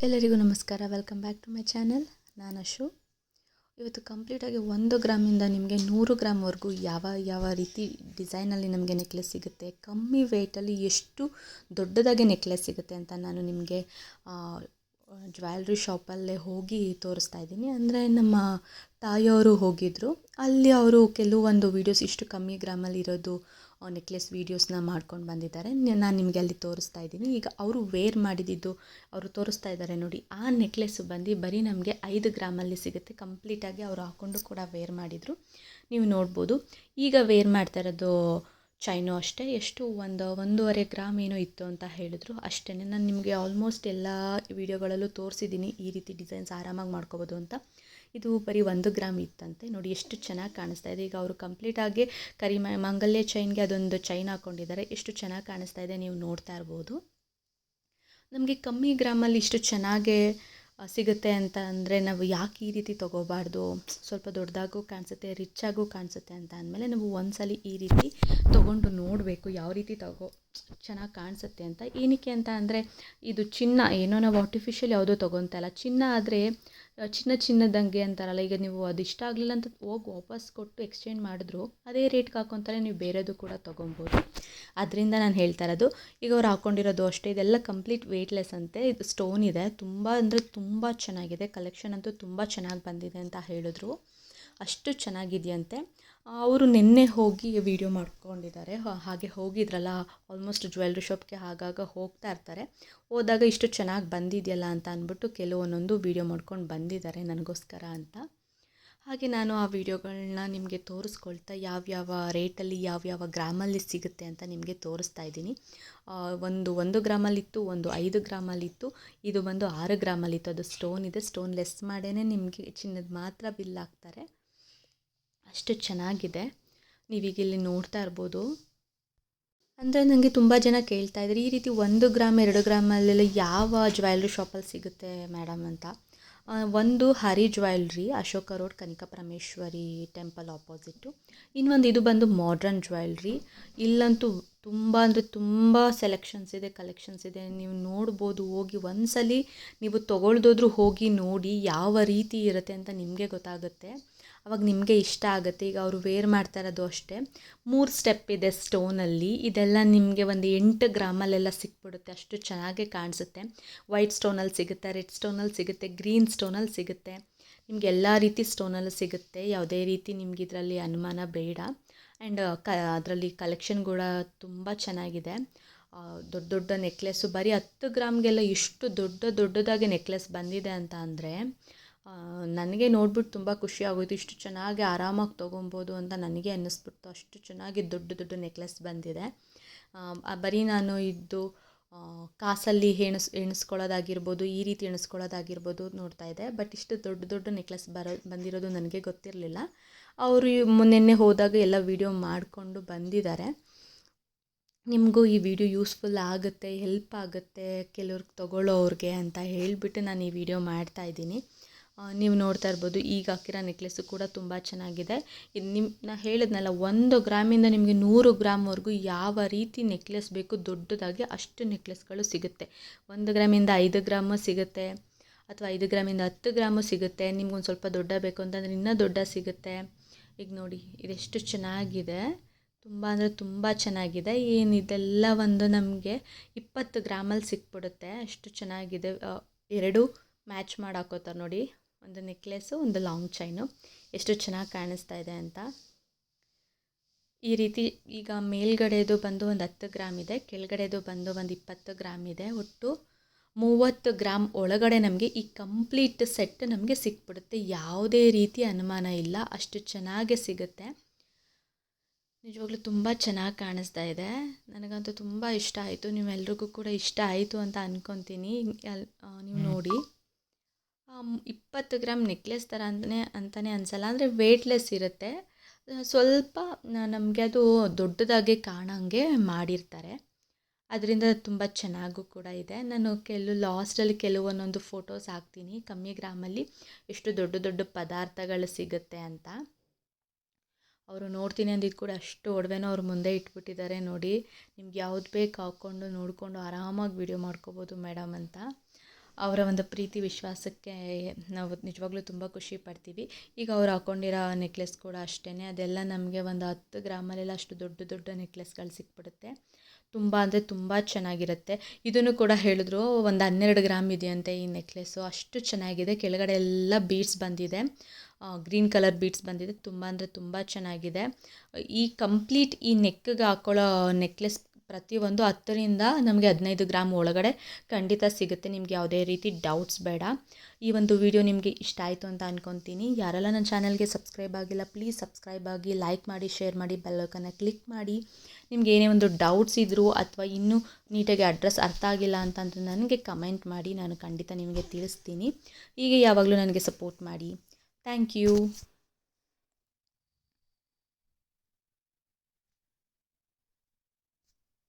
ಎಲ್ಲರಿಗೂ ನಮಸ್ಕಾರ. Welcome back to my channel. ನಾನು ಅಶು. ಇವತ್ತು ಕಂಪ್ಲೀಟಾಗಿ 1 ಗ್ರಾಮಿಂದ ನಿಮಗೆ 100 ಗ್ರಾಮ್ವರೆಗೂ ಯಾವ ರೀತಿ ಡಿಸೈನಲ್ಲಿ ನಮಗೆ ನೆಕ್ಲೆಸ್ ಸಿಗುತ್ತೆ, ಕಮ್ಮಿ ವೆಯ್ಟಲ್ಲಿ ಎಷ್ಟು ದೊಡ್ಡದಾಗಿ ನೆಕ್ಲೆಸ್ ಸಿಗುತ್ತೆ ಅಂತ ನಾನು ನಿಮಗೆ ಜ್ಯುವೆಲ್ರಿ ಶಾಪಲ್ಲೇ ಹೋಗಿ ತೋರಿಸ್ತಾ ಇದ್ದೀನಿ. ಅಂದರೆ ನಮ್ಮ ತಾಯಿಯವರು ಹೋಗಿದ್ದರು, ಅಲ್ಲಿ ಅವರು ಕೆಲವೊಂದು ವೀಡಿಯೋಸ್ ಇಷ್ಟು ಕಮ್ಮಿ ಗ್ರಾಮಲ್ಲಿ ಇರೋದು ನೆಕ್ಲೆಸ್ ವೀಡಿಯೋಸ್ನ ಮಾಡ್ಕೊಂಡು ಬಂದಿದ್ದಾರೆ. ನಾನು ನಿಮಗೆ ಅಲ್ಲಿ ತೋರಿಸ್ತಾ ಇದ್ದೀನಿ. ಈಗ ಅವರು ವೇರ್ ಮಾಡಿದ್ದು ಅವರು ತೋರಿಸ್ತಾ ಇದ್ದಾರೆ ನೋಡಿ. ಆ ನೆಕ್ಲೆಸ್ಸು ಬರೀ ನಮಗೆ 5 ಗ್ರಾಮಲ್ಲಿ ಸಿಗುತ್ತೆ. ಕಂಪ್ಲೀಟಾಗಿ ಅವರು ಹಾಕ್ಕೊಂಡು ಕೂಡ ವೇರ್ ಮಾಡಿದರು, ನೀವು ನೋಡ್ಬೋದು. ಈಗ ವೇರ್ ಮಾಡ್ತಾ ಇರೋದು ಚೈನು ಅಷ್ಟೇ, ಎಷ್ಟು 1.5 ಗ್ರಾಮ್ ಏನೋ ಇತ್ತು ಅಂತ ಹೇಳಿದ್ರು. ಅಷ್ಟೇ, ನಾನು ನಿಮಗೆ ಆಲ್ಮೋಸ್ಟ್ ಎಲ್ಲ ವೀಡಿಯೋಗಳಲ್ಲೂ ತೋರಿಸಿದ್ದೀನಿ ಈ ರೀತಿ ಡಿಸೈನ್ಸ್ ಆರಾಮಾಗಿ ಮಾಡ್ಕೋಬೋದು ಅಂತ. ಇದು ಬರೀ 1 ಗ್ರಾಮ್ ಇತ್ತಂತೆ. ನೋಡಿ ಎಷ್ಟು ಚೆನ್ನಾಗಿ ಕಾಣಿಸ್ತಾ ಇದೆ. ಈಗ ಅವರು ಕಂಪ್ಲೀಟಾಗಿ ಮಾಂಗಲ್ಯ ಚೈನ್ಗೆ ಅದೊಂದು ಚೈನ್ ಹಾಕ್ಕೊಂಡಿದ್ದಾರೆ. ಎಷ್ಟು ಚೆನ್ನಾಗಿ ಕಾಣಿಸ್ತಾ ಇದೆ, ನೀವು ನೋಡ್ತಾ ಇರ್ಬೋದು. ನಮಗೆ ಕಮ್ಮಿ ಗ್ರಾಮಲ್ಲಿ ಇಷ್ಟು ಚೆನ್ನಾಗೇ ಸಿಗುತ್ತೆ ಅಂತ ಅಂದರೆ ನಾವು ಯಾಕೆ ಈ ರೀತಿ ತೊಗೋಬಾರ್ದು, ಸ್ವಲ್ಪ ದೊಡ್ಡದಾಗೂ ಕಾಣಿಸುತ್ತೆ, ರಿಚ್ಚಾಗೂ ಕಾಣಿಸುತ್ತೆ ಅಂತ ಅಂದಮೇಲೆ ನಾವು ಒಂದ್ಸಲಿ ಈ ರೀತಿ ತೊಗೊಂಡು ನೋಡಬೇಕು ಯಾವ ರೀತಿ ಚೆನ್ನಾಗಿ ಕಾಣಿಸುತ್ತೆ ಅಂತ. ಏನಕ್ಕೆ ಅಂತ ಅಂದರೆ ಇದು ಚಿನ್ನ, ಏನೋ ನಾವು ಆರ್ಟಿಫಿಷಿಯಲ್ ಯಾವುದೋ ತೊಗೊತಾ ಇಲ್ಲ. ಚಿನ್ನ ಆದರೆ ಚಿನ್ನದಂಗೆ ಅಂತಾರಲ್ಲ, ಈಗ ನೀವು ಅದು ಇಷ್ಟ ಆಗಲಿಲ್ಲ ಅಂತ ಹೋಗಿ ವಾಪಸ್ ಕೊಟ್ಟು ಎಕ್ಸ್ಚೇಂಜ್ ಮಾಡಿದ್ರು ಅದೇ ರೇಟ್ಗೆ ಹಾಕೊತಾರೆ, ನೀವು ಬೇರೆದು ಕೂಡ ತೊಗೊಬೋದು. ಅದರಿಂದ ನಾನು ಹೇಳ್ತಾ ಇರೋದು. ಈಗ ಅವ್ರು ಹಾಕ್ಕೊಂಡಿರೋದು ಅಷ್ಟೇ, ಇದೆಲ್ಲ ಕಂಪ್ಲೀಟ್ ವೆಯ್ಟ್ಲೆಸ್ ಅಂತೆ. ಇದು ಸ್ಟೋನ್ ಇದೆ, ತುಂಬ ಅಂದರೆ ತುಂಬ ಚೆನ್ನಾಗಿದೆ. ಕಲೆಕ್ಷನ್ ಅಂತೂ ತುಂಬ ಚೆನ್ನಾಗಿ ಬಂದಿದೆ ಅಂತ ಹೇಳಿದ್ರು. ಅಷ್ಟು ಚೆನ್ನಾಗಿದೆಯಂತೆ. ಅವರು ನಿನ್ನೆ ಹೋಗಿ ವಿಡಿಯೋ ಮಾಡ್ಕೊಂಡಿದ್ದಾರೆ. ಹಾಗೆ ಹೋಗಿದ್ರಲ್ಲ, ಆಲ್ಮೋಸ್ಟ್ ಜ್ಯುವೆಲ್ರಿ ಶಾಪ್ಗೆ ಆಗಾಗ ಹೋಗ್ತಾ ಇರ್ತಾರೆ. ಹೋದಾಗ ಇಷ್ಟು ಚೆನ್ನಾಗಿ ಬಂದಿದೆಯಲ್ಲ ಅಂತ ಅಂದ್ಬಿಟ್ಟು ಕೆಲವೊಂದೊಂದು ವೀಡಿಯೋ ಮಾಡ್ಕೊಂಡು ಬಂದಿದ್ದಾರೆ ನನಗೋಸ್ಕರ ಅಂತ. ಹಾಗೆ ನಾನು ಆ ವಿಡಿಯೋಗಳನ್ನ ನಿಮಗೆ ತೋರಿಸ್ಕೊಳ್ತಾ ಯಾವ್ಯಾವ ರೇಟಲ್ಲಿ ಯಾವ್ಯಾವ ಗ್ರಾಮಲ್ಲಿ ಸಿಗುತ್ತೆ ಅಂತ ನಿಮಗೆ ತೋರಿಸ್ತಾ ಇದ್ದೀನಿ. ಒಂದು ಗ್ರಾಮಲ್ಲಿತ್ತು, ಒಂದು 5 ಗ್ರಾಮಲ್ಲಿತ್ತು, ಇದು ಬಂದು 6 ಗ್ರಾಮಲ್ಲಿತ್ತು. ಅದು ಸ್ಟೋನ್ ಇದೆ, ಸ್ಟೋನ್ ಲೆಸ್ ಮಾಡೇ ನಿಮಗೆ ಚಿನ್ನದ ಮಾತ್ರ ಬಿಲ್ ಹಾಕ್ತಾರೆ. ಅಷ್ಟು ಚೆನ್ನಾಗಿದೆ, ನೀವೀಗ ಇಲ್ಲಿ ನೋಡ್ತಾ ಇರ್ಬೋದು. ಅಂದರೆ ನನಗೆ ತುಂಬ ಜನ ಕೇಳ್ತಾ ಇದ್ದಾರೆ, ಈ ರೀತಿ 1 ಗ್ರಾಮ್ 2 ಗ್ರಾಮಲ್ಲೆಲ್ಲ ಯಾವ ಜ್ಯುವೆಲ್ರಿ ಶಾಪಲ್ಲಿ ಸಿಗುತ್ತೆ ಮೇಡಮ್ ಅಂತ. ಒಂದು Hari jewellery, Ashoka road, Kanika Parameshwari temple opposite. ಇನ್ನೊಂದು ಇದು ಬಂದು ಮಾಡ್ರನ್ ಜ್ಯುವೆಲ್ರಿ. ಇಲ್ಲಂತೂ ತುಂಬ ಅಂದರೆ ತುಂಬ ಕಲೆಕ್ಷನ್ಸ್ ಇದೆ. ನೀವು ನೋಡ್ಬೋದು, ಹೋಗಿ ಒಂದ್ಸಲಿ ನೀವು ತೊಗೊಳ್ದೋದ್ರೂ ಹೋಗಿ ನೋಡಿ ಯಾವ ರೀತಿ ಇರುತ್ತೆ ಅಂತ ನಿಮಗೆ ಗೊತ್ತಾಗುತ್ತೆ. ಅವಾಗ ನಿಮಗೆ ಇಷ್ಟ ಆಗುತ್ತೆ. ಈಗ ಅವರು ವೇರ್ ಮಾಡ್ತಾ ಇರೋದು ಅಷ್ಟೇ, 3 ಸ್ಟೆಪ್ ಇದೆ ಸ್ಟೋನಲ್ಲಿ. ಇದೆಲ್ಲ ನಿಮಗೆ ಒಂದು 8 ಗ್ರಾಮಲ್ಲೆಲ್ಲ ಸಿಕ್ಬಿಡುತ್ತೆ. ಅಷ್ಟು ಚೆನ್ನಾಗೇ ಕಾಣಿಸುತ್ತೆ. ವೈಟ್ ಸ್ಟೋನಲ್ಲಿ ಸಿಗುತ್ತೆ, ರೆಡ್ ಸ್ಟೋನಲ್ಲಿ ಸಿಗುತ್ತೆ, ಗ್ರೀನ್ ಸ್ಟೋನಲ್ಲಿ ಸಿಗುತ್ತೆ. ನಿಮಗೆ ಎಲ್ಲ ರೀತಿ ಸ್ಟೋನಲ್ಲಿ ಸಿಗುತ್ತೆ. ಯಾವುದೇ ರೀತಿ ನಿಮ್ಗೆ ಇದರಲ್ಲಿ ಅನುಮಾನ ಬೇಡ. ಆ್ಯಂಡ್ ಅದರಲ್ಲಿ ಕಲೆಕ್ಷನ್ ಕೂಡ ತುಂಬ ಚೆನ್ನಾಗಿದೆ. ದೊಡ್ಡ ನೆಕ್ಲೆಸ್ಸು ಬರೀ 10 ಗ್ರಾಮ್ಗೆಲ್ಲ ಇಷ್ಟು ದೊಡ್ಡದಾಗಿ ನೆಕ್ಲೆಸ್ ಬಂದಿದೆ ಅಂತ ಅಂದರೆ ನನಗೆ ನೋಡ್ಬಿಟ್ಟು ತುಂಬ ಖುಷಿ ಆಗೋಯ್ತು. ಇಷ್ಟು ಚೆನ್ನಾಗಿ ಆರಾಮಾಗಿ ತೊಗೊಬೋದು ಅಂತ ನನಗೆ ಅನ್ನಿಸ್ಬಿಡ್ತು. ಅಷ್ಟು ಚೆನ್ನಾಗಿ ದೊಡ್ಡ ನೆಕ್ಲೆಸ್ ಬಂದಿದೆ. ಬರೀ ನಾನು ಇದು ಕಾಸಲ್ಲಿ ಎಣಿಸ್ಕೊಳ್ಳೋದಾಗಿರ್ಬೋದು, ಈ ರೀತಿ ಎಣಿಸ್ಕೊಳ್ಳೋದಾಗಿರ್ಬೋದು ನೋಡ್ತಾ ಇದ್ದೆ. ಬಟ್ ಇಷ್ಟು ದೊಡ್ಡ ನೆಕ್ಲೆಸ್ ಬಂದಿರೋದು ನನಗೆ ಗೊತ್ತಿರಲಿಲ್ಲ. ಅವರು ನಿನ್ನೆ ಹೋದಾಗ ಎಲ್ಲ ವೀಡಿಯೋ ಮಾಡಿಕೊಂಡು ಬಂದಿದ್ದಾರೆ. ನಿಮಗೂ ಈ ವಿಡಿಯೋ ಯೂಸ್ಫುಲ್ ಆಗುತ್ತೆ, ಹೆಲ್ಪ್ ಆಗುತ್ತೆ ಕೆಲವ್ರಿಗೆ ತೊಗೊಳ್ಳೋವ್ರಿಗೆ ಅಂತ ಹೇಳಿಬಿಟ್ಟು ನಾನು ಈ ವಿಡಿಯೋ ಮಾಡ್ತಾಯಿದ್ದೀನಿ. ನೀವು ನೋಡ್ತಾ ಇರ್ಬೋದು, ಈಗ ಹಾಕಿರೋ ನೆಕ್ಲೆಸ್ಸು ಕೂಡ ತುಂಬ ಚೆನ್ನಾಗಿದೆ. ಇದು ನಾ ಹೇಳಿದ್ನಲ್ಲ, 1 ಗ್ರಾಮಿಂದ ನಿಮಗೆ 100 ಗ್ರಾಮ್ವರೆಗೂ ಯಾವ ರೀತಿ ನೆಕ್ಲೆಸ್ ಬೇಕು ದೊಡ್ಡದಾಗಿ ಅಷ್ಟು ನೆಕ್ಲೆಸ್ಗಳು ಸಿಗುತ್ತೆ. 1 ಗ್ರಾಮಿಂದ 5 ಗ್ರಾಮು ಸಿಗುತ್ತೆ, ಅಥವಾ 5 ಗ್ರಾಮಿಂದ 10 ಗ್ರಾಮು ಸಿಗುತ್ತೆ. ನಿಮ್ಗೊಂದು ಸ್ವಲ್ಪ ದೊಡ್ಡ ಬೇಕು ಅಂತಂದರೆ ಇನ್ನೂ ದೊಡ್ಡ ಸಿಗುತ್ತೆ. ಈಗ ನೋಡಿ, ಇದೆಷ್ಟು ಚೆನ್ನಾಗಿದೆ, ತುಂಬ ಅಂದರೆ ತುಂಬ ಚೆನ್ನಾಗಿದೆ. ಇದೆಲ್ಲ ಒಂದು ನಮಗೆ 20 ಗ್ರಾಮಲ್ಲಿ ಸಿಕ್ಬಿಡುತ್ತೆ. ಅಷ್ಟು ಚೆನ್ನಾಗಿದೆ. 2 ಮ್ಯಾಚ್ ಮಾಡಿ ಹಾಕೋತಾರೆ ನೋಡಿ, ಒಂದು ನೆಕ್ಲೆಸ್ಸು, ಒಂದು ಲಾಂಗ್ ಚೈನು. ಎಷ್ಟು ಚೆನ್ನಾಗಿ ಕಾಣಿಸ್ತಾ ಇದೆ ಅಂತ. ಈ ರೀತಿ ಈಗ ಮೇಲ್ಗಡೆದು ಬಂದು ಒಂದು 10 ಗ್ರಾಮ್ ಇದೆ, ಕೆಳಗಡೆದು ಬಂದು ಒಂದು 20 ಗ್ರಾಮ್ ಇದೆ. ಒಟ್ಟು 30 ಗ್ರಾಮ್ ಒಳಗಡೆ ನಮಗೆ ಈ ಕಂಪ್ಲೀಟ್ ಸೆಟ್ ನಮಗೆ ಸಿಕ್ಬಿಡುತ್ತೆ. ಯಾವುದೇ ರೀತಿ ಅನುಮಾನ ಇಲ್ಲ, ಅಷ್ಟು ಚೆನ್ನಾಗೇ ಸಿಗುತ್ತೆ. ನಿಜವಾಗ್ಲೂ ತುಂಬ ಚೆನ್ನಾಗಿ ಕಾಣಿಸ್ತಾ ಇದೆ. ನನಗಂತೂ ತುಂಬ ಇಷ್ಟ ಆಯಿತು. ನೀವೆಲ್ರಿಗೂ ಕೂಡ ಇಷ್ಟ ಆಯಿತು ಅಂತ ಅಂದ್ಕೊತೀನಿ. ನೀವು ನೋಡಿ, 20 ಗ್ರಾಮ್ ನೆಕ್ಲೆಸ್ ಥರ ಅಂತಲೇ ಅನಿಸಲ್ಲ. ಅಂದರೆ ವೆಯ್ಟ್ಲೆಸ್ ಇರುತ್ತೆ. ಸ್ವಲ್ಪ ನಮಗೆ ಅದು ದೊಡ್ಡದಾಗೆ ಕಾಣೋಂಗೆ ಮಾಡಿರ್ತಾರೆ. ಅದರಿಂದ ತುಂಬ ಚೆನ್ನಾಗೂ ಕೂಡ ಇದೆ. ನಾನು ಲಾಸ್ಟಲ್ಲಿ ಕೆಲವೊಂದೊಂದು ಫೋಟೋಸ್ ಹಾಕ್ತೀನಿ, ಕಮ್ಮಿ ಗ್ರಾಮಲ್ಲಿ ಎಷ್ಟು ದೊಡ್ಡ ಪದಾರ್ಥಗಳು ಸಿಗುತ್ತೆ ಅಂತ. ಅವರು ನೋಡ್ತೀನಿ ಅಂದಿದ್ದು ಕೂಡ ಅಷ್ಟು ಒಡವೆನೂ ಅವ್ರು ಮುಂದೆ ಇಟ್ಬಿಟ್ಟಿದ್ದಾರೆ ನೋಡಿ. ನಿಮ್ಗೆ ಯಾವ್ದು ಬೇಕು ಹಾಕ್ಕೊಂಡು ನೋಡಿಕೊಂಡು ಆರಾಮಾಗಿ ವೀಡಿಯೋ ಮಾಡ್ಕೋಬೋದು ಮೇಡಮ್ ಅಂತ. ಅವರ ಒಂದು ಪ್ರೀತಿ ವಿಶ್ವಾಸಕ್ಕೆ ನಾವು ನಿಜವಾಗ್ಲೂ ತುಂಬ ಖುಷಿ ಪಡ್ತೀವಿ. ಈಗ ಅವ್ರು ಹಾಕ್ಕೊಂಡಿರೋ ನೆಕ್ಲೆಸ್ ಕೂಡ ಅಷ್ಟೇ, ಅದೆಲ್ಲ ನಮಗೆ ಒಂದು 10 ಗ್ರಾಮಲ್ಲೆಲ್ಲ ಅಷ್ಟು ದೊಡ್ಡ ದೊಡ್ಡ ನೆಕ್ಲೆಸ್ಗಳು ಸಿಕ್ಬಿಡುತ್ತೆ. ತುಂಬ ಅಂದರೆ ತುಂಬ ಚೆನ್ನಾಗಿರುತ್ತೆ. ಇದನ್ನು ಕೂಡ ಹೇಳಿದ್ರು ಒಂದು 12 ಗ್ರಾಮ್ ಇದೆಯಂತೆ ಈ ನೆಕ್ಲೆಸ್ಸು, ಅಷ್ಟು ಚೆನ್ನಾಗಿದೆ. ಕೆಳಗಡೆ ಎಲ್ಲ ಬೀಡ್ಸ್ ಬಂದಿದೆ, ಗ್ರೀನ್ ಕಲರ್ ಬೀಡ್ಸ್ ಬಂದಿದೆ. ತುಂಬ ಅಂದರೆ ತುಂಬ ಚೆನ್ನಾಗಿದೆ. ಈ ಕಂಪ್ಲೀಟ್ ಈ ನೆಕ್ಗೆ ಹಾಕ್ಕೊಳ್ಳೋ ನೆಕ್ಲೆಸ್ ಪ್ರತಿಯೊಂದು 10ರಿಂದ ನಮಗೆ 15 ಗ್ರಾಮ್ ಒಳಗಡೆ ಖಂಡಿತ ಸಿಗುತ್ತೆ. ನಿಮ್ಗೆ ಯಾವುದೇ ರೀತಿ ಡೌಟ್ಸ್ ಬೇಡ. ಈ ಒಂದು ವಿಡಿಯೋ ನಿಮಗೆ ಇಷ್ಟ ಆಯಿತು ಅಂತ ಅಂದ್ಕೊತೀನಿ. ಯಾರೆಲ್ಲ ನನ್ನ ಚಾನಲ್ಗೆ ಸಬ್ಸ್ಕ್ರೈಬ್ ಆಗಿಲ್ಲ, ಪ್ಲೀಸ್ ಸಬ್ಸ್ಕ್ರೈಬ್ ಆಗಿ, ಲೈಕ್ ಮಾಡಿ, ಶೇರ್ ಮಾಡಿ, ಬೆಲ್ ಐಕಾನ್ನ ಕ್ಲಿಕ್ ಮಾಡಿ. ನಿಮ್ಗೆ ಏನೇ ಒಂದು ಡೌಟ್ಸ್ ಇದ್ದರೂ ಅಥವಾ ಇನ್ನೂ ನೀಟಾಗಿ ಅಡ್ರೆಸ್ ಅರ್ಥ ಆಗಿಲ್ಲ ಅಂತಂದರೆ ನನಗೆ ಕಮೆಂಟ್ ಮಾಡಿ, ನಾನು ಖಂಡಿತ ನಿಮಗೆ ತಿಳಿಸ್ತೀನಿ. ಹೀಗೆ ಯಾವಾಗಲೂ ನನಗೆ ಸಪೋರ್ಟ್ ಮಾಡಿ. Thank you.